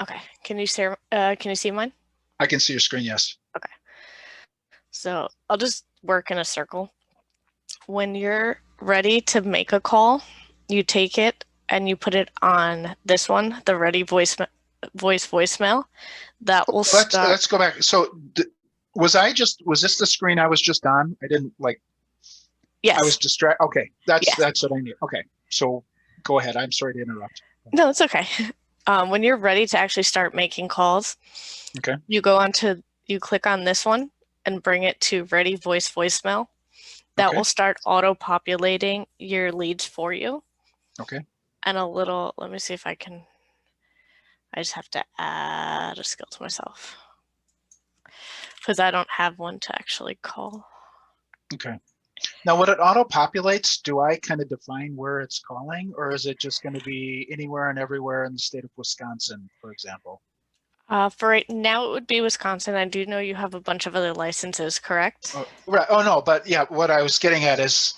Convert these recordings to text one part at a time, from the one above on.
Okay. Can you see mine? I can see your screen, yes. Okay. So I'll just work in a circle. When you're ready to make a call, you take it and you put it on this one, the ready voicemail. That will start. Let's go back. So was this the screen I was just on? I didn't like I was Yes. distracted. Okay, Yes. that's what I need. Okay, so go ahead. I'm sorry to interrupt. No, it's okay. When you're ready to actually start making calls, Okay, you click on this one and bring it to ready voicemail. That okay, will start auto-populating your leads for you. okay. And let me see if I can, I just have to add a skill to myself because I don't have one to actually call. Okay. Now, when it auto-populates, do I kind of define where it's calling, or is it just going to be anywhere and everywhere in the state of Wisconsin, for example? For right now, it would be Wisconsin. I do know you have a bunch of other licenses, correct? Oh, right. Oh, no, but yeah, what I was getting at is,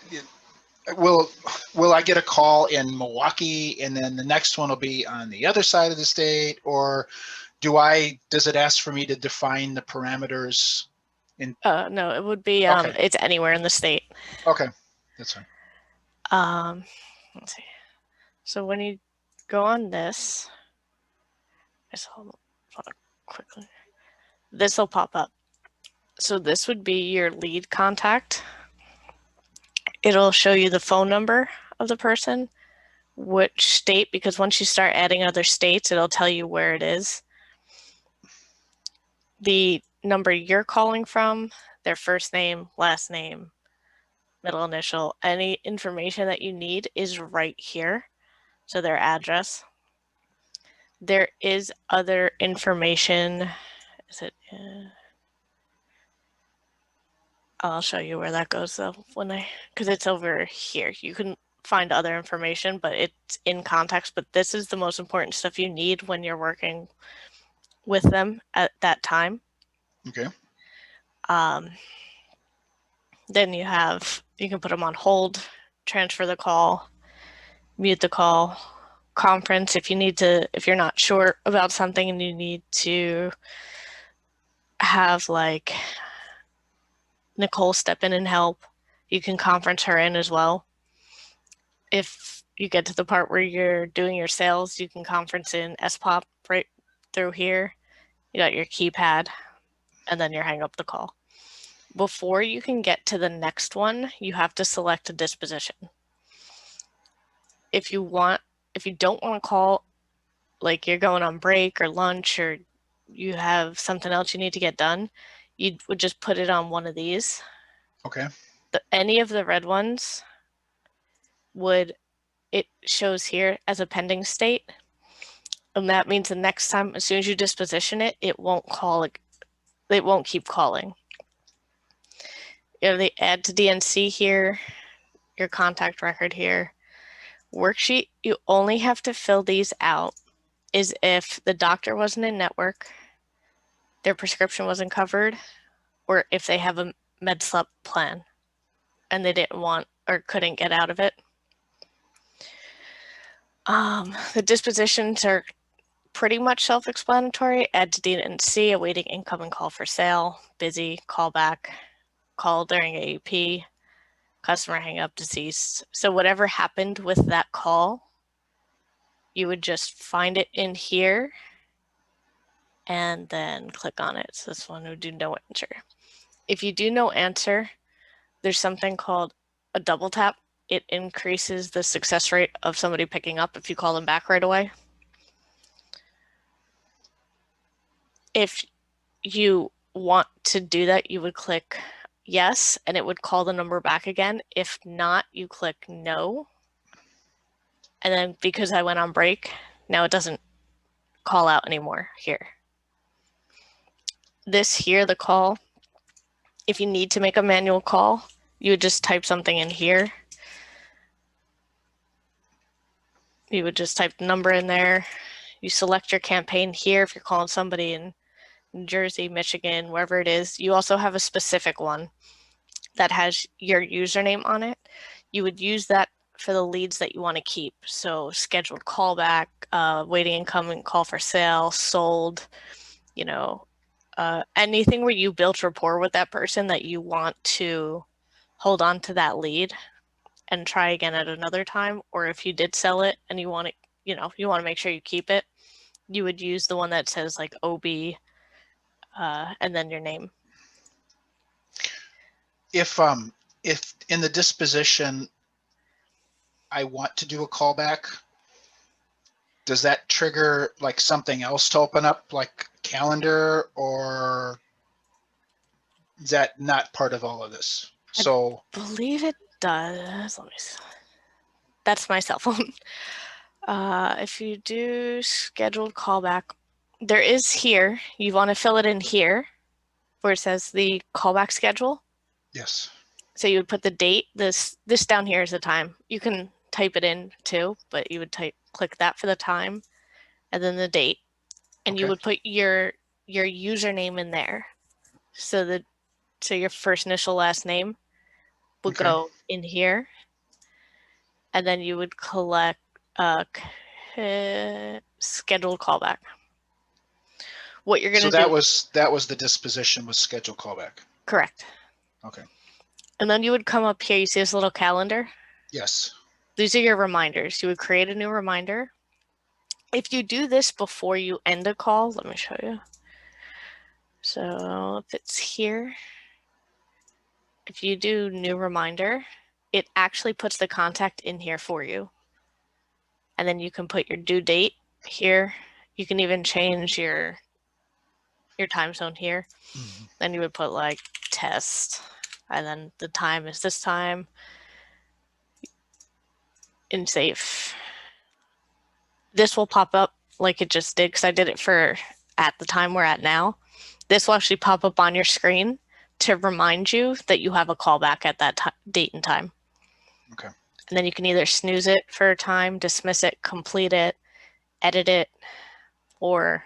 will will I get a call in Milwaukee, and then the next one will be on the other side of the state, or does it ask for me to define the parameters in? No, it would be, Okay, it's anywhere in the state. okay, that's fine. Um, let's see. So when you go on this, just hold on quickly. This will pop up. So this would be your lead contact. It'll show you the phone number of the person, which state, because once you start adding other states, it'll tell you where it is. The number you're calling from, their first name, last name, middle initial, any information that you need is right here. So their address. There is other information. Is it? I'll show you where that goes though because it's over here. You can find other information, but it's in context. But this is the most important stuff you need when you're working with them at that time. Okay, Um, then you can put them on hold, transfer the call, mute the call, conference if you're not sure about something and you need to have like Nicole step in and help, you can conference her in as well. If you get to the part where you're doing your sales, you can conference in SPOP right through here. You got your keypad, and then you hang up the call. Before you can get to the next one, you have to select a disposition. If you don't want to call, like you're going on break or lunch or you have something else you need to get done, you would just put it on one of these. okay, Any of the red ones it shows here as a pending state. And that means the next time, as soon as you disposition it, it won't keep calling. You have the add to DNC here, your contact record here. Worksheet, you only have to fill these out is if the doctor wasn't in network, their prescription wasn't covered, or if they have a MedSlip plan and they didn't want or couldn't get out of it. The dispositions are pretty much self-explanatory. Add to DNC, awaiting incoming call for sale, busy, callback, call during AEP, customer hang up, deceased. So whatever happened with that call, you would just find it in here and then click on it. So this one would do no answer. If you do no answer, there's something called a double tap. It increases the success rate of somebody picking up if you call them back right away. If you want to do that, you would click yes, and it would call the number back again. If not, you click no. And then because I went on break, now it doesn't call out anymore here. This here, the call, if you need to make a manual call, you would just type something in here. You would just type the number in there. You select your campaign here if you're calling somebody in New Jersey, Michigan, wherever it is. You also have a specific one that has your username on it. You would use that for the leads that you want to keep. So scheduled callback, waiting incoming call for sale, sold, you know, anything where you built rapport with that person that you want to hold on to that lead and try again at another time. Or if you did sell it and you want it, you want to make sure you keep it, you would use the one that says like OB and then your name. If in the disposition I want to do a callback, does that trigger like something else to open up, like calendar, or is that not part of all of this? So I believe it does. Let me see. That's my cell phone. If you do scheduled callback, there is here, you want to fill it in here where it says the callback schedule. yes. So you would put the date, this down here is the time. You can type it in too, but you would click that for the time and then the date. And you would put your username in there. So your first initial last name would go in here. And then you would collect scheduled callback. What you're going to do. So that was the disposition, was scheduled callback. Correct. Okay. And then you would come up here, you see this little calendar? Yes. These are your reminders. You would create a new reminder. If you do this before you end a call, let me show you. So if it's here, if you do new reminder, it actually puts the contact in here for you. And then you can put your due date here. You can even change your time zone here. Mm-hmm. Then you would put like test, and then the time is this time in safe. This will pop up like it just did because I did it for at the time we're at now. This will actually pop up on your screen to remind you that you have a callback at that date and time. Okay. And then you can either snooze it for a time, dismiss it, complete it, edit it, or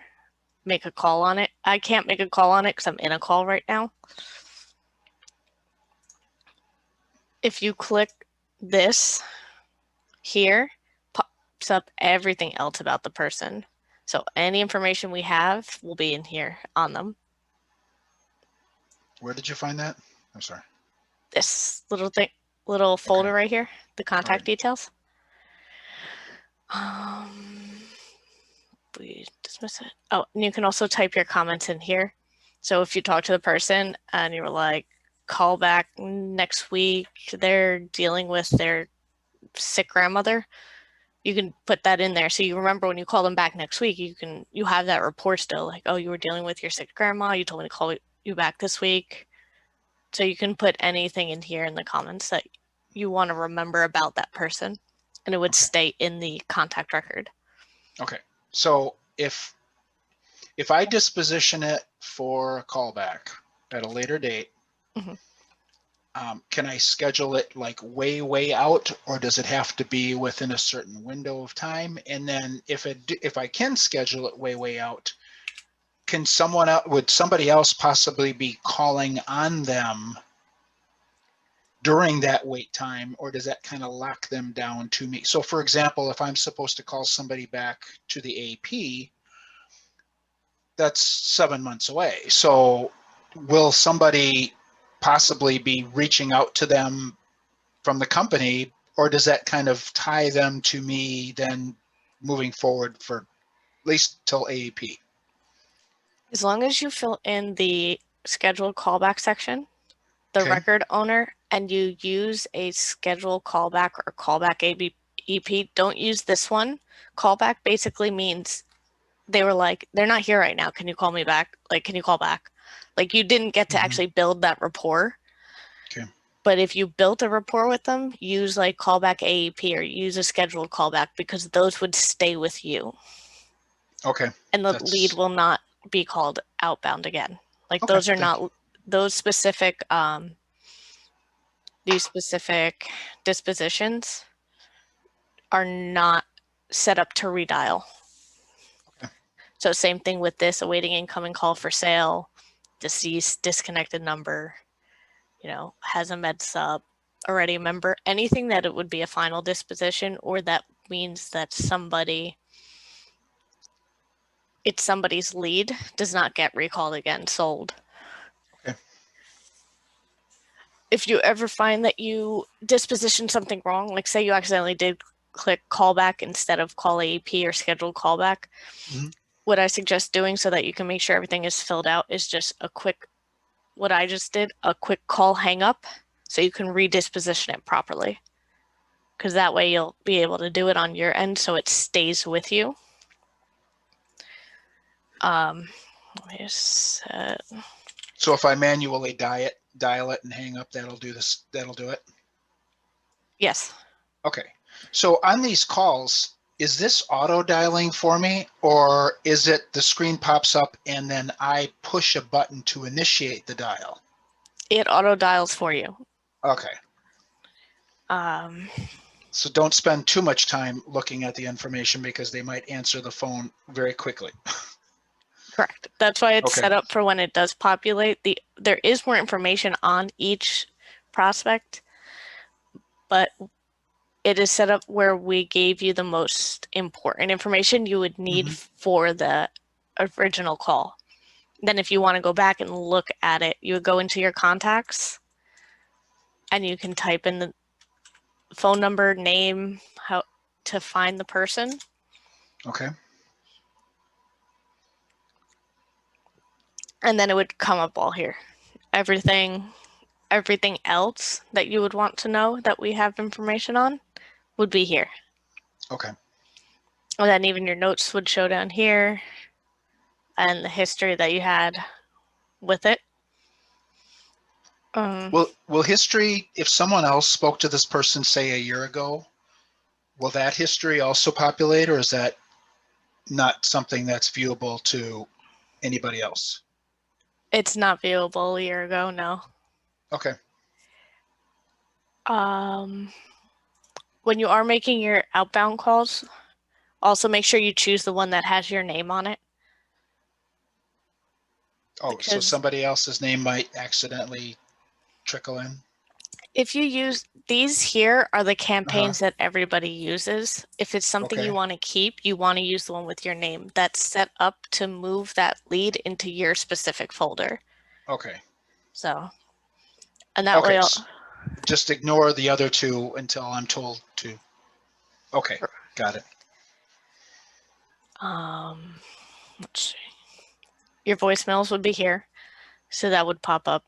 make a call on it. I can't make a call on it because I'm in a call right now. If you click this here, pops up everything else about the person. So any information we have will be in here on them. Where did you find that? I'm sorry. This little thing, little folder right here, the contact details. We dismiss it. Oh, and you can also type your comments in here. So if you talk to the person and you were like, call back next week, they're dealing with their sick grandmother, you can put that in there. So you remember when you call them back next week, you have that report still, like, oh, you were dealing with your sick grandma, you told me to call you back this week. So you can put anything in here in the comments that you want to remember about that person, and it would stay in the contact record. Okay. So if I disposition it for a callback at a later date, can I schedule it like way out, or does it have to be within a certain window of time? And then if I can schedule it way out, would somebody else possibly be calling on them during that wait time, or does that kind of lock them down to me? So for example, if I'm supposed to call somebody back to the AP, that's 7 months away. So will somebody possibly be reaching out to them from the company, or does that kind of tie them to me then moving forward for at least till AAP? As long as you fill in the scheduled callback section, the record owner, and you use a scheduled callback or callback EP, don't use this one. Callback basically means they were like, they're not here right now. Can you call me back? Like, can you call back? Like, you didn't get to actually build that rapport. Okay. But if you built a rapport with them, use like callback AEP or use a scheduled callback, because those would stay with you. Okay. And the lead will not be called outbound again. Like those are not those specific these specific dispositions are not set up to redial. Okay. So same thing with this, awaiting incoming call for sale, deceased, disconnected number, has a med sub. already a member, anything that it would be a final disposition or that means that it's somebody's lead does not get recalled again, sold. Okay. If you ever find that you disposition something wrong, like say you accidentally did click callback instead of call AEP or scheduled callback, what I suggest doing so that you can make sure everything is filled out is just what I just did, a quick call hang up so you can redisposition it properly. Because that way you'll be able to do it on your end so it stays with you. Let me just set. So if I manually dial it and hang up, that'll do it? Yes. Okay. So on these calls, is this auto dialing for me, or is it the screen pops up and then I push a button to initiate the dial? It auto dials for you. Okay. Um, So don't spend too much time looking at the information because they might answer the phone very quickly. Correct. That's why it's Okay. set up for when it does populate. There is more information on each prospect, but it is set up where we gave you the most important information you would need for the original call. Then if you want to go back and look at it, you would go into your contacts and you can type in the phone number, name, how to find the person. Okay. And then it would come up all here. Everything else that you would want to know that we have information on would be here. Okay. And then even your notes would show down here and the history that you had with it. Will history, if someone else spoke to this person, say a year ago, will that history also populate, or is that not something that's viewable to anybody else? It's not viewable a year ago, no. Okay. When you are making your outbound calls, also make sure you choose the one that has your name on it. Oh, so somebody else's name might accidentally trickle in? If you use these here are the campaigns that everybody uses. If it's something you want to keep, you want to use the one with your name. That's set up to move that lead into your specific folder. Okay. So, and that way, just ignore the other two until I'm told to. Okay, got it. let's see. Your voicemails would be here. So that would pop up.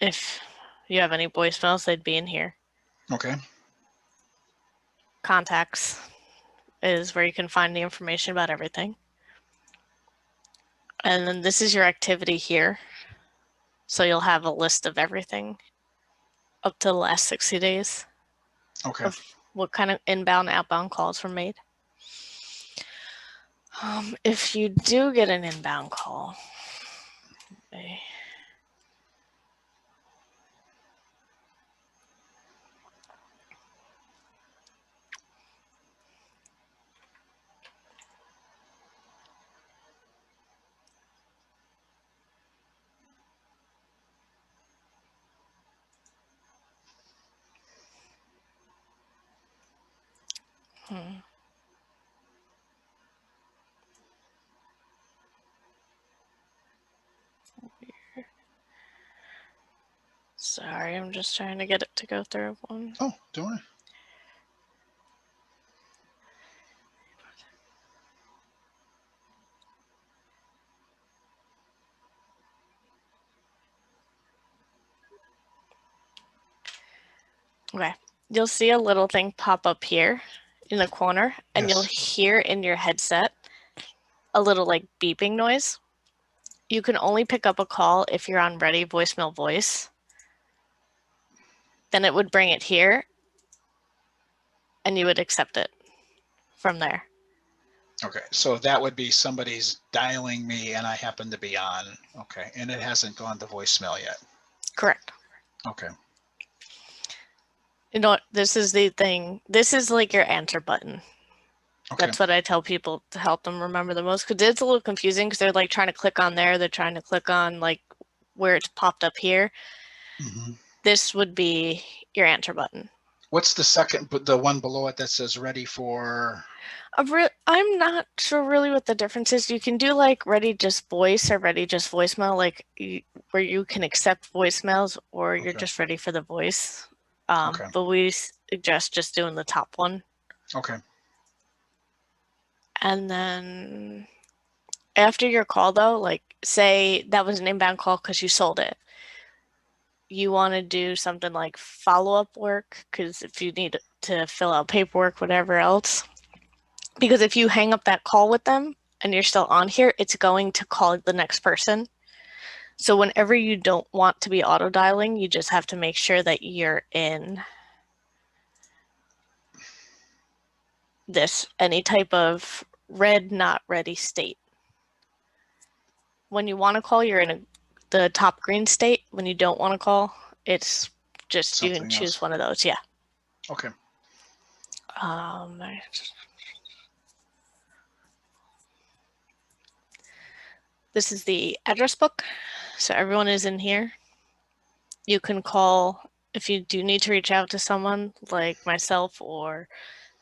If you have any voicemails, they'd be in here. Okay. Contacts is where you can find the information about everything. And then this is your activity here. So you'll have a list of everything up to the last 60 days. Okay. Of what kind of inbound, outbound calls were made. If you do get an inbound call, sorry, I'm just trying to get it to go through one. Oh, don't worry. Okay, you'll see a little thing pop up here in the corner, and you'll hear in your headset a little like beeping noise. You can only pick up a call if you're on ready voicemail voice. Then it would bring it here, and you would accept it from there. Okay, so that would be somebody's dialing me and I happen to be on. Okay, and it hasn't gone to voicemail yet. Correct. Okay. You know what? This is the thing. This is like your answer button. Okay. That's what I tell people to help them remember the most, because it's a little confusing because they're like trying to click on there. They're trying to click on like where it's popped up here. this would be your answer button. What's the second, the one below it that says ready for? I'm not sure really what the difference is. You can do like ready just voice or ready just voicemail, like where you can accept voicemails or you're Okay. just ready for the voice. Okay. But we suggest just doing the top one. Okay. And then after your call, though, like say that was an inbound call because you sold it. You want to do something like follow-up work because if you need to fill out paperwork, whatever else. Because if you hang up that call with them and you're still on here, it's going to call the next person. So whenever you don't want to be auto dialing, you just have to make sure that you're in this any type of red not ready state. When you want to call, you're in the top green state. When you don't want to call, it's just Something you can choose else. one of those. Yeah. Okay. This is the address book. So everyone is in here. You can call if you do need to reach out to someone like myself or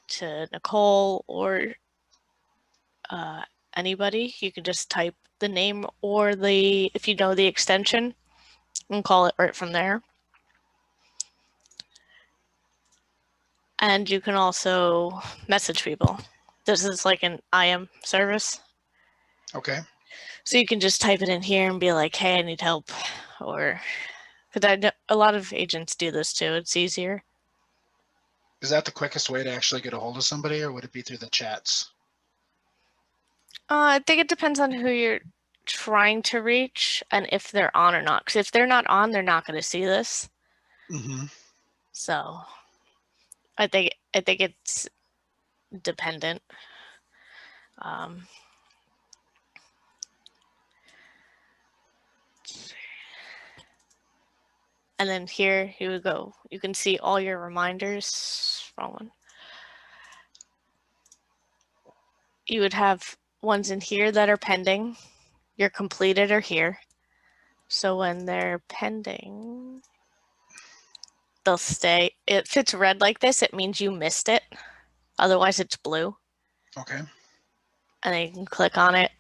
to Nicole or anybody. You can just type the name or if you know the extension, and call it right from there. And you can also message people. This is like an IM service. Okay. So you can just type it in here and be like, hey, I need help. Or, because a lot of agents do this too. It's easier. Is that the quickest way to actually get a hold of somebody, or would it be through the chats? I think it depends on who you're trying to reach and if they're on or not. Because if they're not on, they're not going to see this. Mm-hmm. So I think it's dependent. And then here you would go. You can see all your reminders. Wrong one. You would have ones in here that are pending. Your completed are here. So when they're pending, they'll stay. If it's red like this, it means you missed it. Otherwise, it's blue. Okay. And then you can click on it,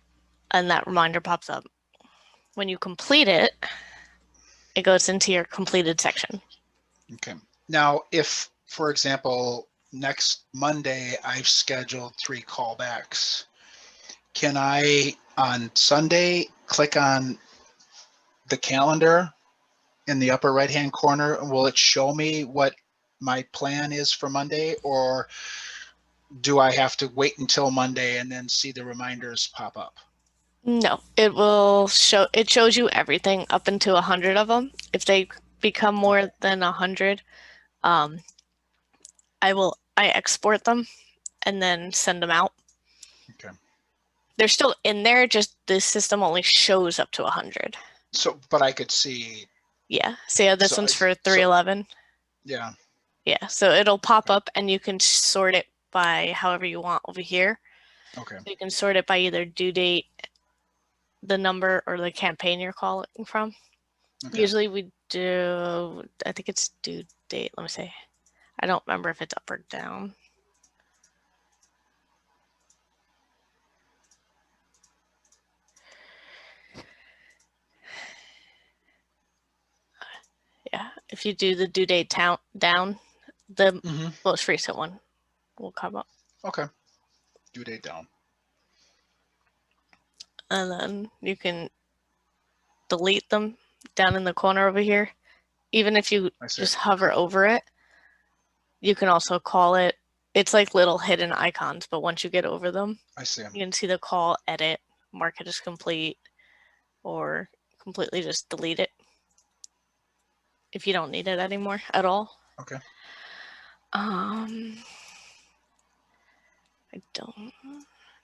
and that reminder pops up. When you complete it, it goes into your completed section. Okay. Now, if, for example, next Monday I've scheduled 3 callbacks, can I on Sunday click on the calendar in the upper right hand corner, and will it show me what my plan is for Monday, or do I have to wait until Monday and then see the reminders pop up? No, it will show. It shows you everything up into 100 of them. If they become more than 100, I export them and then send them out. Okay. They're still in there, just the system only shows up to 100. So, but I could see. Yeah. So yeah, this one's for 311. Yeah. Yeah. So it'll pop up and you can sort it by however you want over here. Okay. So you can sort it by either due date, the number, or the campaign you're calling from. Okay. Usually we do, I think it's due date. Let me see. I don't remember if it's up or down. Yeah, if you do the due date down, the most recent one will come up. Okay. Due date down. And then you can delete them down in the corner over here. Even if you just hover over it, you can also call it. It's like little hidden icons, but once you get over them, I see them. You can see the call, edit, mark it as complete, or completely just delete it if you don't need it anymore at all. Okay. I don't.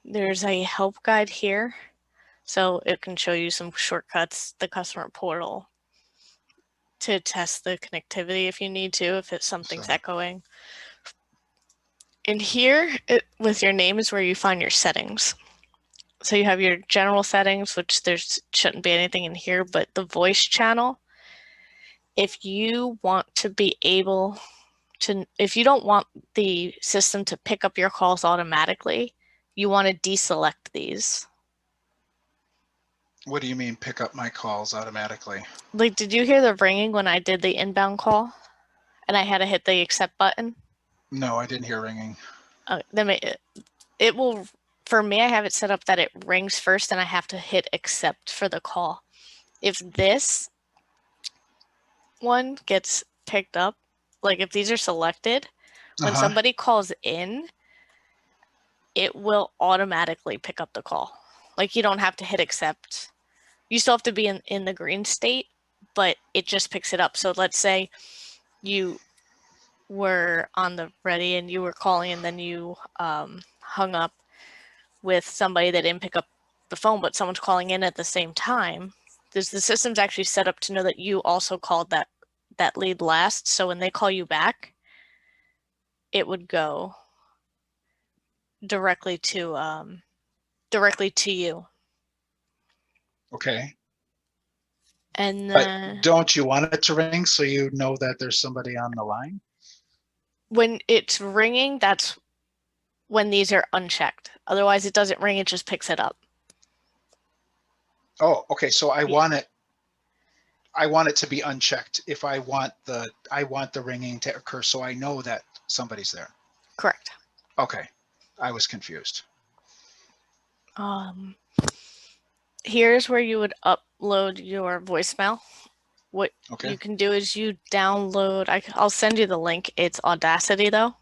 There's a help guide here, so it can show you some shortcuts, the customer portal, to test the connectivity if you need to, if something's echoing. In here, with your name is where you find your settings. So you have your general settings, which there shouldn't be anything in here, but the voice channel if you want to be able to, if you don't want the system to pick up your calls automatically, you want to deselect these. What do you mean pick up my calls automatically? Like, did you hear the ringing when I did the inbound call and I had to hit the accept button? No, I didn't hear ringing. Then it will, for me, I have it set up that it rings first and I have to hit accept for the call. If this one gets picked up, like if these are selected, when somebody calls in, it will automatically pick up the call. Like you don't have to hit accept. You still have to be in the green state, but it just picks it up. So let's say you were on the ready and you were calling and then you hung up with somebody that didn't pick up the phone, but someone's calling in at the same time. The system's actually set up to know that you also called that lead last. So when they call you back, it would go directly to you. Okay. And But don't you want it to ring so you know that there's somebody on the line? when it's ringing, that's when these are unchecked. Otherwise, it doesn't ring, it just picks it up. Oh, okay. So I want it to be unchecked if I want the ringing to occur so I know that somebody's there. Correct. Okay. I was confused. Here's where you would upload your voicemail. What you can do is you download, I'll send you the link. It's Audacity though.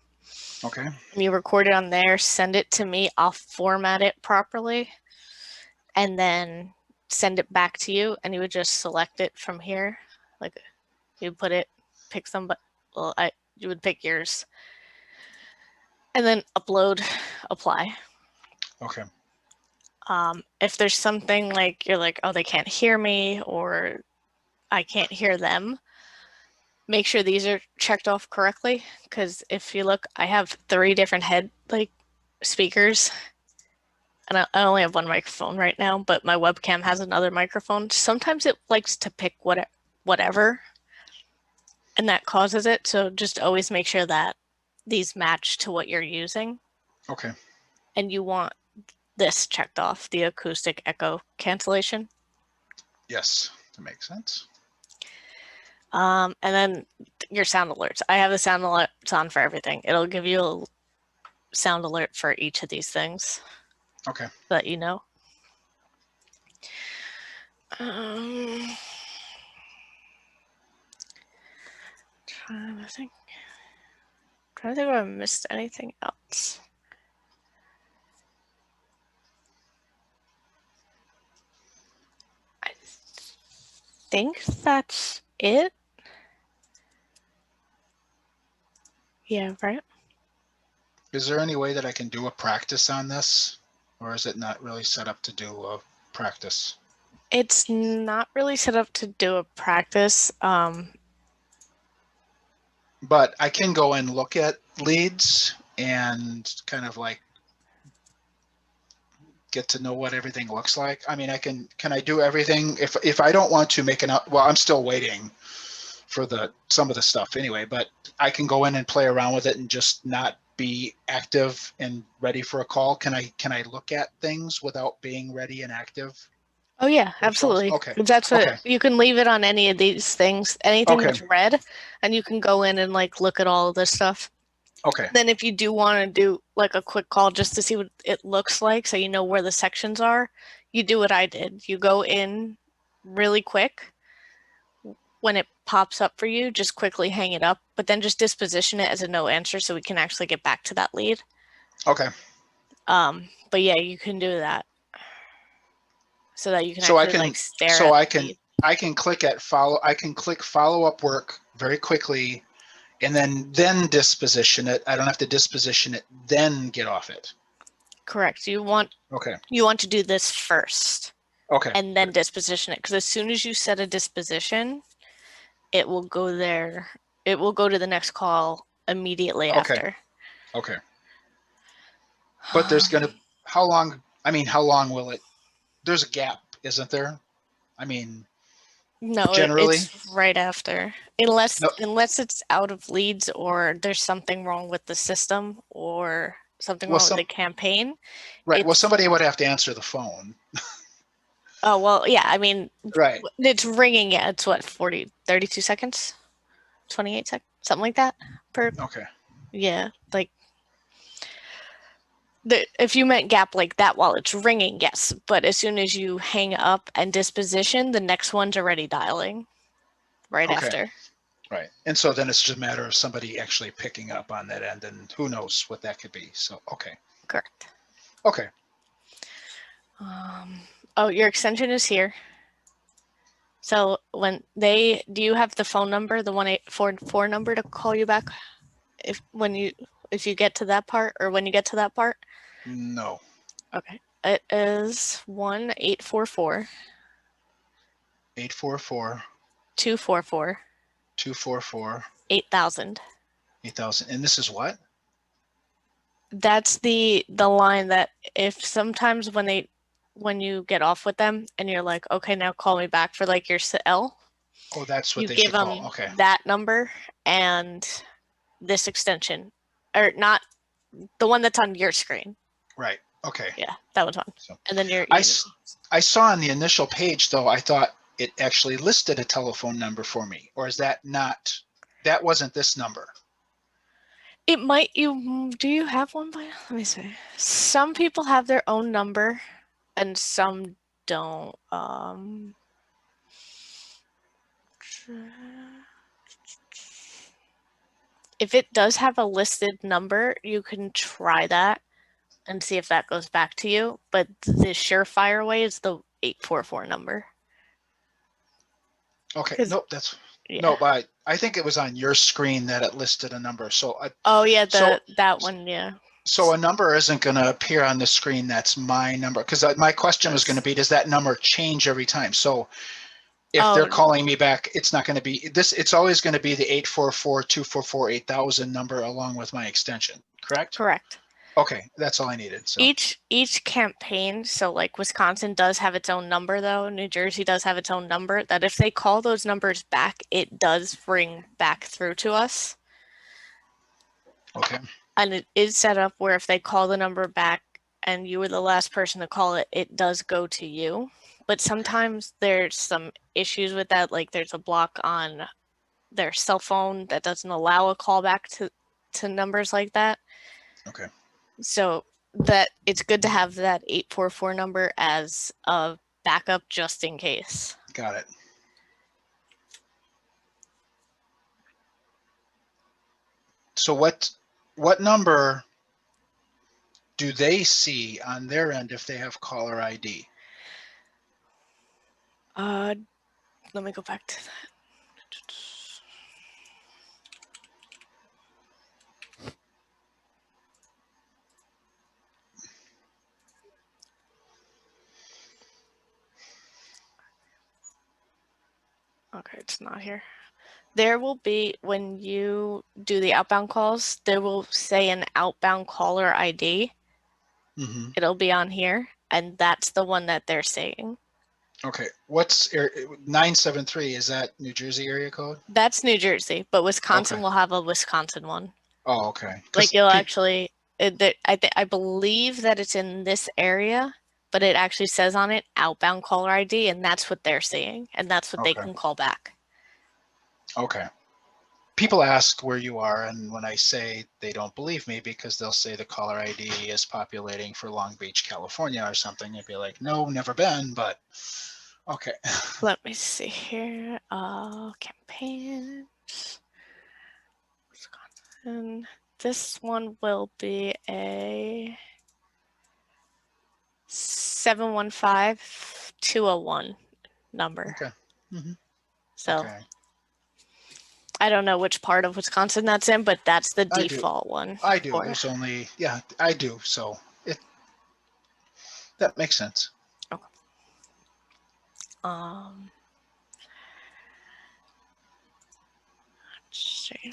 Okay. And you record it on there, send it to me. I'll format it properly and then send it back to you. And you would just select it from here. Like you put it, pick somebody. Well, you would pick yours and then upload, apply. Okay. If there's something like you're like, oh, they can't hear me or I can't hear them, make sure these are checked off correctly. Because if you look, I have 3 different speakers, and I only have one microphone right now, but my webcam has another microphone. Sometimes it likes to pick whatever, and that causes it. So just always make sure that these match to what you're using. Okay. And you want this checked off, the acoustic echo cancellation. Yes, that makes sense. And then your sound alerts. I have the sound alerts on for everything. It'll give you a sound alert for each of these things. Okay. So that you know. Trying to think if I missed anything else. I think that's it. Yeah, right. Is there any way that I can do a practice on this, or is it not really set up to do a practice? It's not really set up to do a practice. But I can go and look at leads and kind of like get to know what everything looks like. I mean, can I do everything? If I don't want to make well, I'm still waiting for some of the stuff anyway, but I can go in and play around with it and just not be active and ready for a call. Can I look at things without being ready and active? Oh yeah, absolutely. Okay. That's what Okay. you can leave it on any of these things, anything that's red, and you can go in and like look at all of this stuff. Okay. Then if you do want to do like a quick call just to see what it looks like so you know where the sections are, you do what I did. You go in really quick. When it pops up for you, just quickly hang it up, but then just disposition it as a no answer so we can actually get back to that lead. Okay. But yeah, you can do that. So that you can stare at the lead. I can click follow up work very quickly and then disposition it. I don't have to disposition it, then get off it. Correct. You want to do this first. Okay. And then disposition it. Because as soon as you set a disposition, it will go there. It will go to the next call immediately after. Okay. But there's how long will it, there's a gap, isn't there? I mean, No, generally? it's right after. Unless No. unless it's out of leads or there's something wrong with the system or something Well, wrong with the campaign. right. Well, It's somebody would have to answer the phone. oh well, yeah, I mean Right. it's ringing, yeah, it's what, 32 seconds? 28 seconds, something like that per Okay. yeah, like if you meant gap like that while it's ringing, yes, but as soon as you hang up and disposition, the next one's already dialing right Okay. after. Right. And so then it's just a matter of somebody actually picking up on that end, and who knows what that could be. So, okay. Correct. Okay. Oh, your extension is here. So do you have the phone number, the 1844 number to call you back if you get to that part or when you get to that part? No. Okay. It is 1-844 844 244 244 8000. 8000. And this is what? That's the line that if sometimes when you get off with them and you're like, okay, now call me back for like your cell, Oh, that's what you they give should call. them Okay. that number and this extension, or not the one that's on your screen. Right. Okay. Yeah, that one's on. So And then your I, email. I saw on the initial page, though, I thought it actually listed a telephone number for me. Or is that not, that wasn't this number? It might do you have one by let me see. Some people have their own number and some don't. If it does have a listed number, you can try that and see if that goes back to you. But the surefire way is the 844 number. Okay. Nope. That's Yeah. no, but I think it was on your screen that it listed a number. So Oh yeah, so that one, yeah. so a number isn't going to appear on the screen. That's my number. Because my question was going to be, does that number change every time? So if they're Oh, calling me back, it's not going to be this. It's always going to be the 844 244 8000 number along with my extension. Correct? correct. Okay, that's all I needed. So Each campaign, so like Wisconsin does have its own number though, New Jersey does have its own number, that if they call those numbers back, it does ring back through to us. okay, And it is set up where if they call the number back and you were the last person to call it, it does go to you. But sometimes there's some issues with that, like there's a block on their cell phone that doesn't allow a callback to numbers like that. okay, So that it's good to have that 844 number as a backup just in case. got it. So what number do they see on their end if they have caller ID? Let me go back to that. Okay, it's not here. There will be, when you do the outbound calls, there will say an outbound caller ID. Mm-hmm. It'll be on here, and that's the one that they're saying. Okay, what's 973? Is that New Jersey area code? That's New Jersey, but Wisconsin Okay. will have a Wisconsin one. Oh, okay. Like you'll actually, I believe that it's in this area, but it actually says on it outbound caller ID, and that's what they're seeing, and that's what they Okay. can call back. Okay. People ask where you are, and when I say, they don't believe me because they'll say the caller ID is populating for Long Beach, California or something. I'd be like, no, never been, but okay. Let me see here. Campaigns. Wisconsin. This one will be a 715-201 number. Okay. Mm-hmm. So Okay. I don't know which part of Wisconsin that's in, but that's the I do. default one. I do. There's only, yeah, I do. So that makes sense. Okay. Let's see.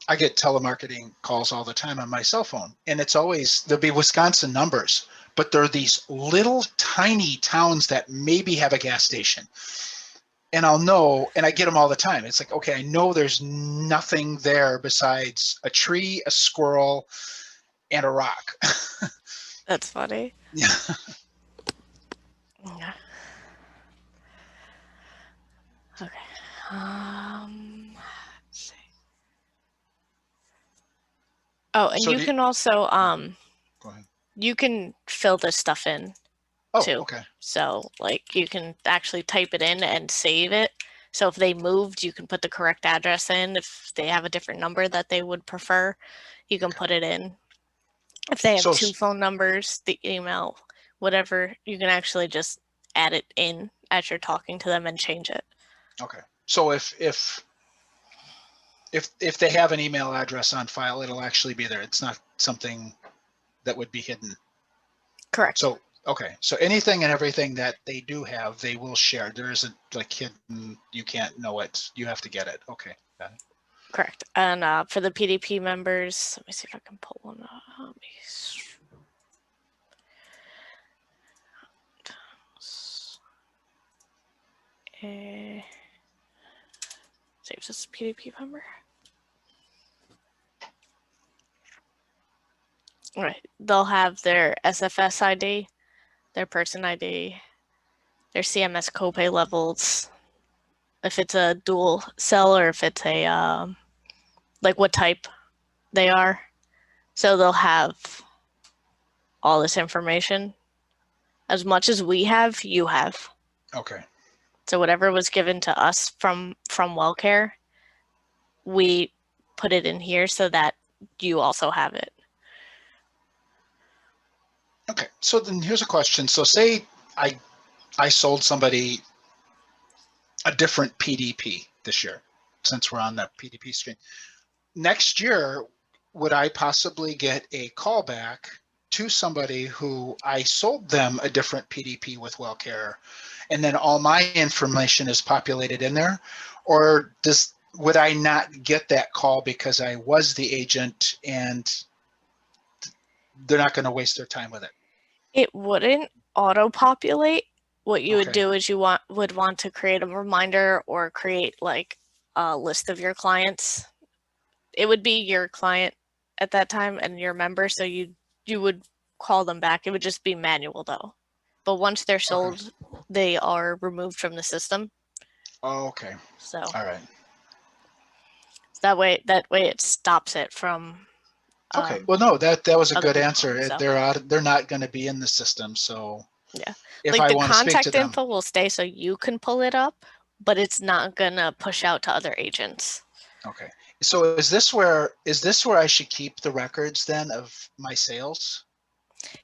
I get telemarketing calls all the time on my cell phone, and it's always, there'll be Wisconsin numbers, but there are these little tiny towns that maybe have a gas station. And I'll know, and I get them all the time. It's like, okay, I know there's nothing there besides a tree, a squirrel, and a rock. That's funny. Yeah. Yeah. Okay. Let's see. Oh, and So you can also go ahead. you can fill this stuff in Oh, too. okay. So like you can actually type it in and save it. So if they moved, you can put the correct address in. If they have a different number that they would prefer, you can put it in. If they have So, 2 phone numbers, the email, whatever, you can actually just add it in as you're talking to them and change it. okay. So if they have an email address on file, it'll actually be there. It's not something that would be hidden. Correct. So, okay. So anything and everything that they do have, they will share. There isn't like hidden, you can't know it. You have to get it. Okay. Got it. Correct. And for the PDP members, let me see if I can pull one up. Saves as a PDP member. All right. They'll have their SFS ID, their person ID, their CMS copay levels, if it's a dual cell or if it's a like what type they are. So they'll have all this information. As much as we have, you have. Okay. So whatever was given to us from WellCare, we put it in here so that you also have it. Okay. So then here's a question. So say I sold somebody a different PDP this year, since we're on that PDP screen. Next year, would I possibly get a call back to somebody who I sold them a different PDP with WellCare, and then all my information is populated in there? Or would I not get that call because I was the agent and they're not going to waste their time with it? It wouldn't auto-populate. What you would Okay. do is you would want to create a reminder or create like a list of your clients. It would be your client at that time and your member, so you would call them back. It would just be manual though. But once they're sold, they are removed from the system. Oh, okay. So All right. that way it stops it from Okay. Well, no, that was a other good people, answer. so. They're not going to be in the system. So Yeah. if Like I the want to speak to contact them, info will stay so you can pull it up, but it's not gonna push out to other agents. okay. So is this where I should keep the records then of my sales?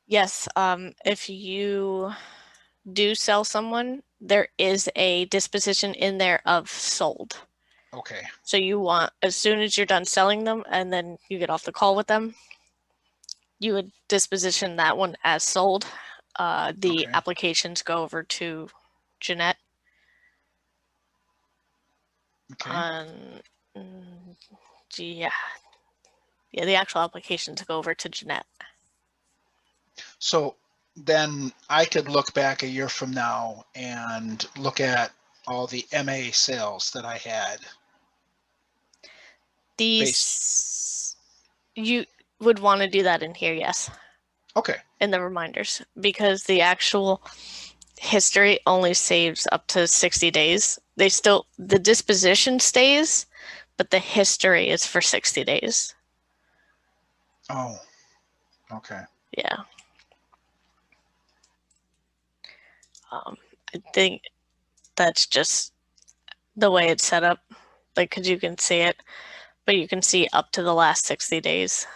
Yes, if you do sell someone, there is a disposition in there of sold. Okay. So you want, as soon as you're done selling them and then you get off the call with them, you would disposition that one as sold. The Okay. applications go over to Jeanette. Okay. Yeah, the actual applications go over to Jeanette. So then I could look back a year from now and look at all the MA sales that I had. You would want to do that in here, yes. Okay. In the reminders, because the actual history only saves up to 60 days. The disposition stays, but the history is for 60 days. Oh, okay. Yeah. I think that's just the way it's set up, like, because you can see it, but you can see up to the last 60 days.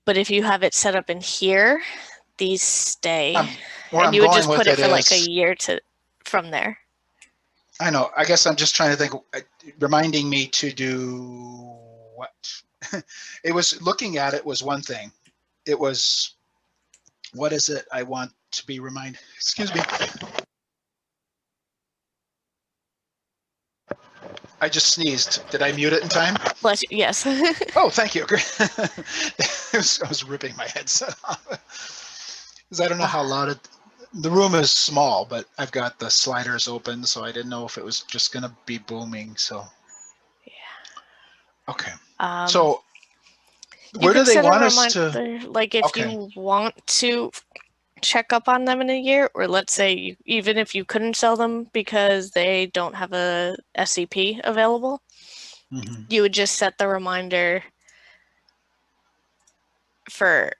But if you have it set up in here, these stay, and you would just put it for like a year from there. I know. I guess I'm just trying to think, reminding me to do what? It was looking at it was one thing. It was, what is it I want to be reminded? Excuse me. I just sneezed. Did I mute it in time? Bless you. Yes. Oh, thank you. Great. I was ripping my headset off. Because I don't know how loud it. The room is small, but I've got the sliders open, so I didn't know if it was just going to be booming. So. Yeah. Okay. Um, So you where do could they set a want us to? reminder, like if Okay. you want to check up on them in a year, or let's say even if you couldn't sell them because they don't have a SCP available, you would just set the reminder for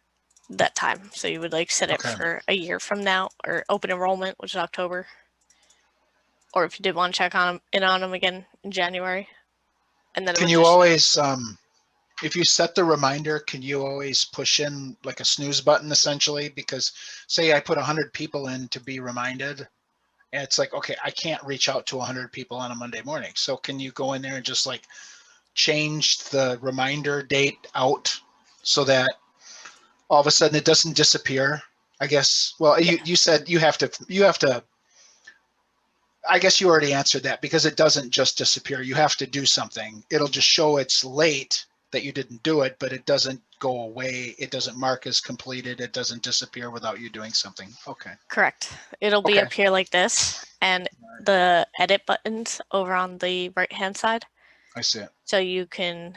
that time. So you would like set it Okay. for a year from now, or open enrollment, which is October. Or if you did want to check on them again in January, and then it Can would you just show. always, if you set the reminder, can you always push in like a snooze button essentially? Because say I put 100 people in to be reminded, and it's like, okay, I can't reach out to 100 people on a Monday morning. So can you go in there and just like change the reminder date out so that all of a sudden it doesn't disappear? I guess, well, Yeah. you said you have to, I guess you already answered that because it doesn't just disappear. You have to do something. It'll just show it's late that you didn't do it, but it doesn't go away. It doesn't mark as completed. It doesn't disappear without you doing something. Okay. Correct. It'll be Okay. up here like this, and the edit buttons over on the right-hand side. I see it. So you can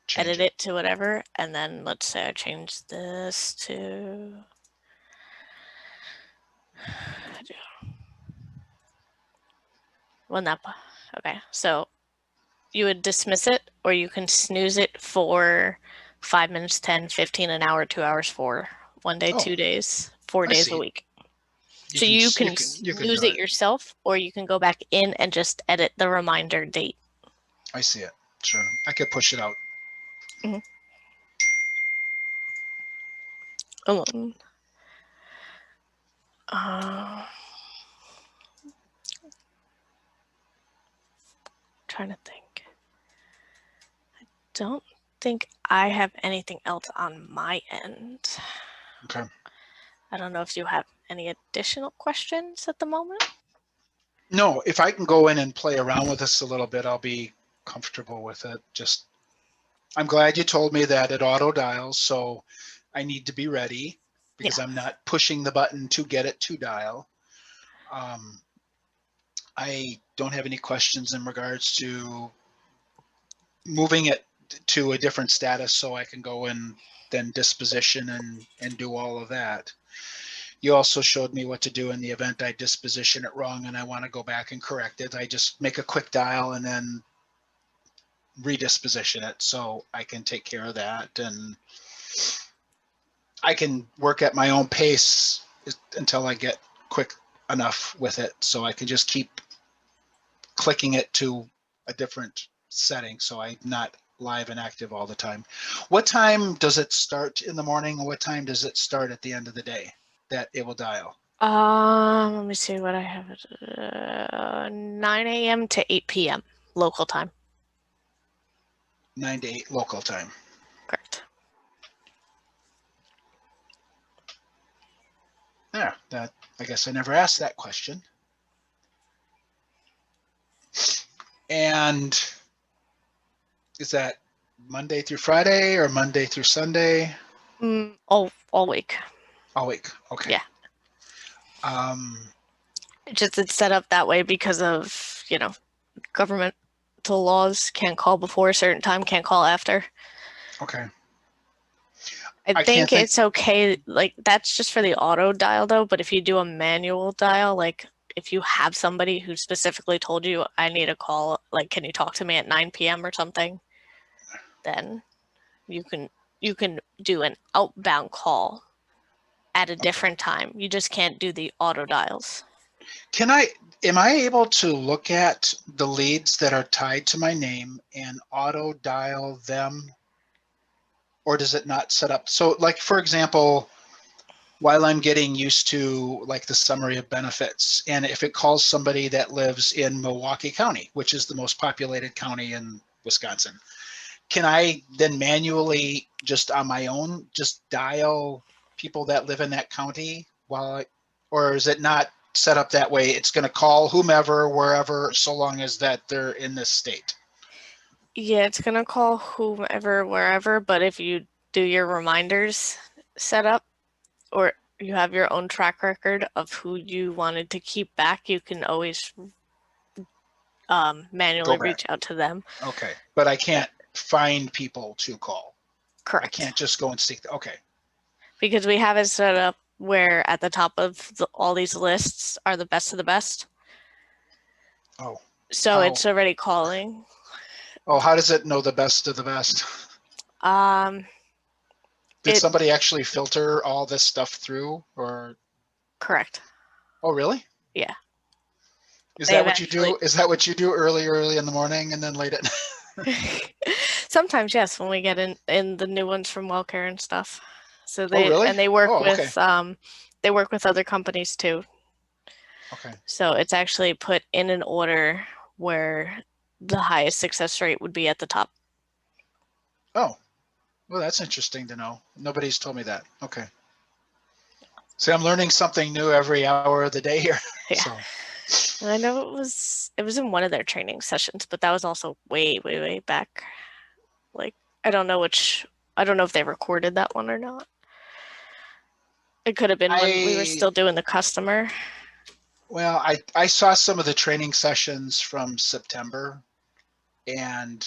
Change edit it to whatever, and then let's say I change this to. Well, not. Okay, so you would dismiss it, or you can snooze it for 5 minutes, 10, 15, an hour, 2 hours, 4, 1 day, Oh, 2 days, 4 I days a see. week. So you can You can snooze do it it. yourself, or you can go back in and just edit the reminder date. I see it. Sure. I could push it out. Alone. Uh, trying to think. I don't think I have anything else on my end. Okay. I don't know if you have any additional questions at the moment. No, if I can go in and play around with this a little bit, I'll be comfortable with it. Just, I'm glad you told me that it auto dials, so I need to be ready because Yeah. I'm not pushing the button to get it to dial. I don't have any questions in regards to moving it to a different status so I can go and then disposition and do all of that. You also showed me what to do in the event I disposition it wrong and I want to go back and correct it. I just make a quick dial and then redisposition it so I can take care of that, and I can work at my own pace until I get quick enough with it so I can just keep clicking it to a different setting so I'm not live and active all the time. What time does it start in the morning, and what time does it start at the end of the day that it will dial? Let me see what I have. 9 a.m. to 8 p.m. local time. 9 to 8 local time. Correct. Yeah, that, I guess I never asked that question. And is that Monday through Friday or Monday through Sunday? All week. All week. Okay. Yeah. Um, It's set up that way because of, governmental laws. Can't call before a certain time, can't call after. okay. I I can't think think. it's okay. Like, that's just for the auto dial, though. But if you do a manual dial, like if you have somebody who specifically told you, I need a call, like, can you talk to me at 9 p.m. or something, then you can do an outbound call at a different time. You just can't do the auto dials. Am I able to look at the leads that are tied to my name and auto dial them, or does it not set up? So like, for example, while I'm getting used to like the summary of benefits, and if it calls somebody that lives in Milwaukee County, which is the most populated county in Wisconsin, can I then manually just on my own just dial people that live in that county or is it not set up that way. It's going to call whomever, wherever, so long as that they're in this state. Yeah, it's gonna call whomever, wherever, but if you do your reminders set up, or you have your own track record of who you wanted to keep back, you can always manually Go back. reach out to them. Okay. But I can't find people to call. I Correct. can't just go and seek. Okay. Because we have it set up where at the top of all these lists are the best of the best. Oh. So it's already calling. Oh, how does it know the best of the best? Did somebody actually filter all this stuff through, or? Correct. Oh, really? Yeah. Is that what you do? Is that what you do early in the morning and then late at night? Sometimes, yes, when we get in the new ones from WellCare and stuff. So Oh, really? And they work okay. with other companies too. Okay. So it's actually put in an order where the highest success rate would be at the top. Oh, well, that's interesting to know. Nobody's told me that. Okay. See, I'm learning something new every hour of the day here. Yeah. So. And I know it was in one of their training sessions, but that was also way, way, way back. Like, I don't know if they recorded that one or not. It could have been when we were still doing the customer. Well, I saw some of the training sessions from September, and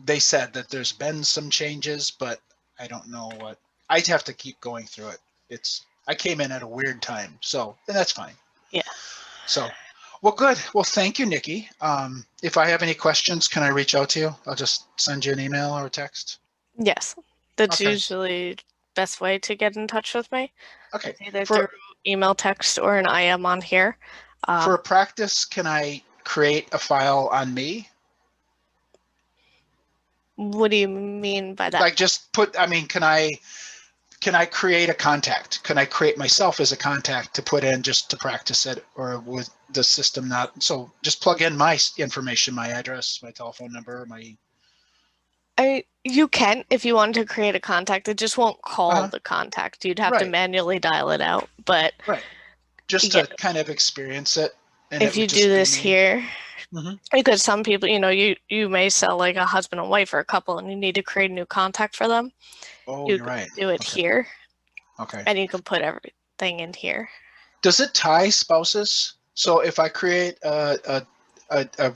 they said that there's been some changes, but I don't know what. I'd have to keep going through it. I came in at a weird time, and that's fine. Yeah. So, well, good. Well, thank you, Nikki. If I have any questions, can I reach out to you? I'll just send you an email or a text. Yes, that's usually the best way to get in touch with me. Okay. It's either through email, text, or an IM on here. For a practice, can I create a file on me? What do you mean by that? Like just can I create a contact? Can I create myself as a contact to put in just to practice it, or with the system not? So just plug in my information, my address, my telephone number, you can, if you wanted to create a contact, it just won't call the contact. You'd have to manually dial it out, but just to kind of experience it. And if you do this here, because some people, you may sell like a husband and wife or a couple, and you need to create a new contact for them. Oh, you you're right. Do it here. Okay. And you can put everything in here. Does it tie spouses? So if I create a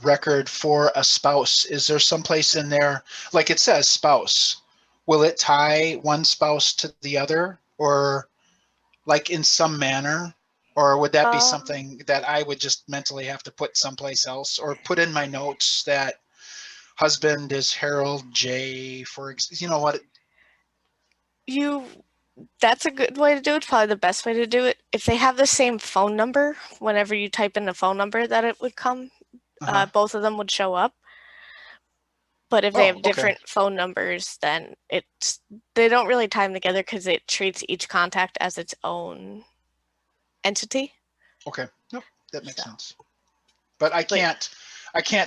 record for a spouse, is there some place in there, like it says spouse, will it tie one spouse to the other, or like in some manner, or would that be something that I would just mentally have to put someplace else, or put in my notes that husband is Harold J, for you know what? That's a good way to do it. Probably the best way to do it. If they have the same phone number, whenever you type in the phone number that it would come, both of them would show up. But if they have different phone numbers, then they don't really tie them together because it treats each contact as its own entity. Okay, nope, that makes sense. But I can't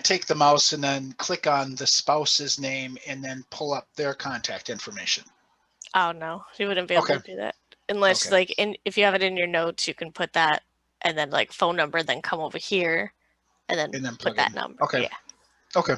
take the mouse and then click on the spouse's name and then pull up their contact information. Oh no, you wouldn't be able to do that unless if you have it in your notes, you can put that and then like phone number, then come over here and then put that number. Okay. Yeah. Okay.